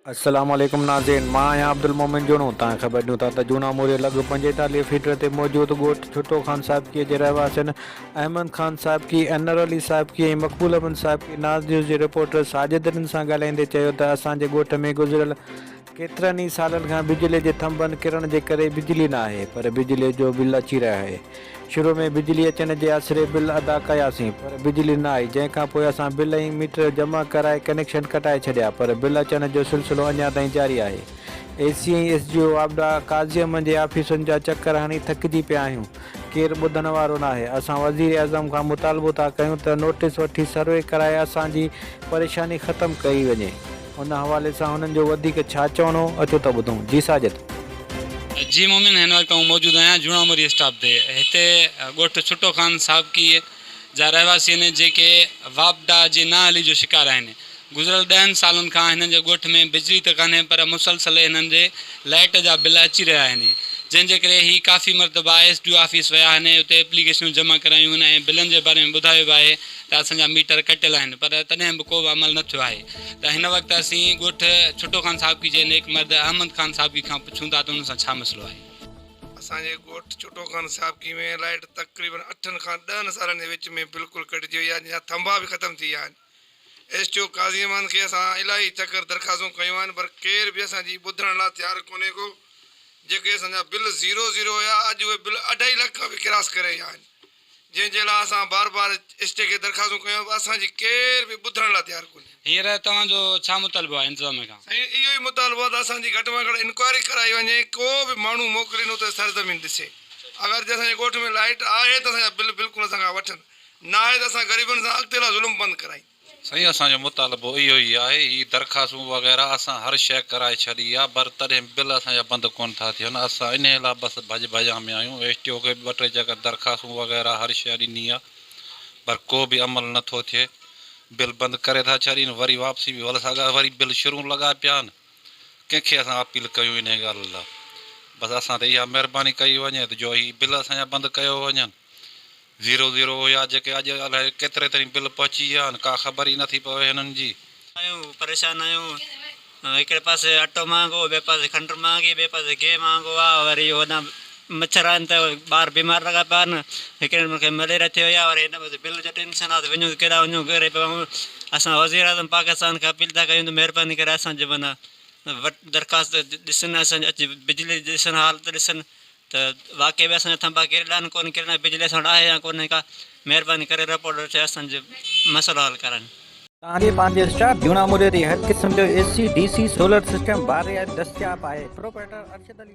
अस्सलामुअलैकुम नाज़रीन, मां आहियां अब्दुल मोमिन जुणो। तव्हां ख़बर ॾियूं था त जूना मोरी लॻ 45 फीट ते मौजूदु ॻोठ छुटो ख़ान साहिबकी जे रहवासी आहिनि। अहमद ख़ान साहिबकी, अनवर अली साहिबकी ऐं मक़बूल अहमद साहिबकी। नाज़ न्यूज़ जे रिपोर्टर साजिदनि सां ॻाल्हाईंदे चयो त असांजे ॻोठ में गुज़िरियल केतिरनि ई सालनि खां बिजलीअ जे थंभनि किरण जे करे बिजली न आहे, पर बिजलीअ जो बिल अची रहियो आहे। शुरू में बिजली अचण जे आसिरे बिल अदा कयासीं, पर बिजली न आई, जंहिंखां पोइ असां बिल ऐं मीटर जमा कराए कनेक्शन कटाए छॾिया, पर बिल अचण जो सिलसिलो अञा ताईं जारी आहे। AC ऐं SGO वापडा काज़ियम जे ऑफिसुनि जा चकर हणी थकिजी पिया आहियूं, केरु ॿुधण वारो न आहे। असां वज़ीर आज़म खां मुतालबो था कयूं त नोटिस वठी सर्वे कराए असांजी परेशानी ख़तमु कई वञे। उन हवाले सां हुननि जो वधीक छा चवणो, अचो त ॿुधूं। जी साजिद। जी मोमिन, हिन वक़्तु मौजूदु आहियां जूना मोरी स्टॉप ते। हिते ॻोठ छुटो ख़ान साहिबकी जा रहवासी आहिनि जेके वापडा जे नाअहली जो शिकार आहिनि। गुज़िरियल 10 सालनि खां हिननि जे ॻोठ में बिजली त कान्हे, पर मुसलसल हिननि जे लाइट जा बिल अची रहिया आहिनि, जंहिंजे करे ही काफ़ी मरतबा SDO ऑफिस विया आहिनि, उते एप्लीकेशनूं जमा करायूं आहिनि ऐं बिलनि जे बारे में ॿुधायो वियो आहे त असांजा मीटर कटियल आहिनि, पर तॾहिं बि को बि अमल न थियो आहे। त हिन वक़्तु असीं ॻोठ छुटो ख़ान साहिबकी जे नेक मर्द अहमद ख़ान साहिबकी खां पुछूं था त उन सां छा मसइलो आहे। असांजे ॻोठ छुटो ख़ान साहिबकी में लाइट तक़रीबन 8 खां 10 सालनि जे विच में बिल्कुलु कटिजी वई आहे, या थंभा बि ख़तमु थी विया आहिनि। SDO काज़ीमान खे असां इलाही चकर दरख़्वास्तूं कयूं आहिनि, पर केर बि असांजी ॿुधण लाइ तयारु कोन्हे को। जेके असांजा बिल 0 हुया, अॼु उहे बिल 2.5 लख बि क्रॉस करे विया आहिनि, जंहिंजे लाइ असां बार बार स्टे खे दरख़्वास्तूं कयूं, असांजी केर बि ॿुधण लाइ तयारु कोन्हे। हींअर तव्हांजो छा मुतालबो आहे इंतज़ाम खां? साईं, इहो ई मुतालबो आहे त असांजी घटि में घटि इंक्वायरी कराई वञे, को बि माण्हू मोकिलींदो त सरज़मीन ॾिसे। अगरि जे असांजे ॻोठ में लाइट आहे त असांजा बिल बिल्कुलु असां खां वठनि, न आहे त असां ग़रीबनि सां अॻिते लाइ ज़ुल्म बंदि करायूं। साईं, असांजो मुतालबो इहो ई आहे। ही दरख़्वास्तूं वग़ैरह असां हर शइ कराए छॾी आहे, पर तॾहिं बिल असांजा बंदि कोन था थियनि। असां इन लाइ बसि भॼ में आहियूं। SDO खे 2-3 जगह दरख़्वास्तूं वग़ैरह हर शइ ॾिनी आहे, पर को बि अमल नथो थिए। बिल बंदि करे था छॾीनि, वरी वापसी बि वरी बिल शुरू लॻा पिया आहिनि। कंहिंखे असां अपील कयूं इन ॻाल्हि लाइ? बसि असां त इहा महिरबानी कई वञे त जो ही बिल असांजा बंदि कयो वञनि। 0 हुया जेके अॼु अलाए केतिरे ताईं बिल पहुची विया आहिनि, का ख़बर ई नथी पवे हिननि जी। आहियूं परेशान आहियूं। हिकिड़े पासे अटो महांगो, ॿिए पासे खंडु महांगी, ॿिए पासे गिहु महांगो आहे, वरी होॾां मच्छर आहिनि त ॿार बीमार लॻा पिया आहिनि। हिकिड़े मूंखे मलेरिया थियो आहे, वरी हिन पासे बिल जो टेंशन आहे त वञूं केॾा वञूं करे पिया आहियूं। असां वज़ीर आज़म पाकिस्तान खां अपील था कयूं त महिरबानी करे असांजे माना दरख़्वास्त ॾिसनि, असांजे अची बिजली ॾिसनि, हालत ॾिसनि त वाक़ई बि असांजा थंभा किरंदा आहिनि कोन किरंदा, बिजली असां वटि आहे या कोन्हे का। महिरबानी करे रिपोर्ट थे असांजो मसइलो हल करनि। तव्हांजे पंहिंजे स्टाफ जूना मोरी हर क़िस्म जो AC DC सोलर सिस्टम बार दस्तियाब आहे। प्रोपराइटर अरशद अली।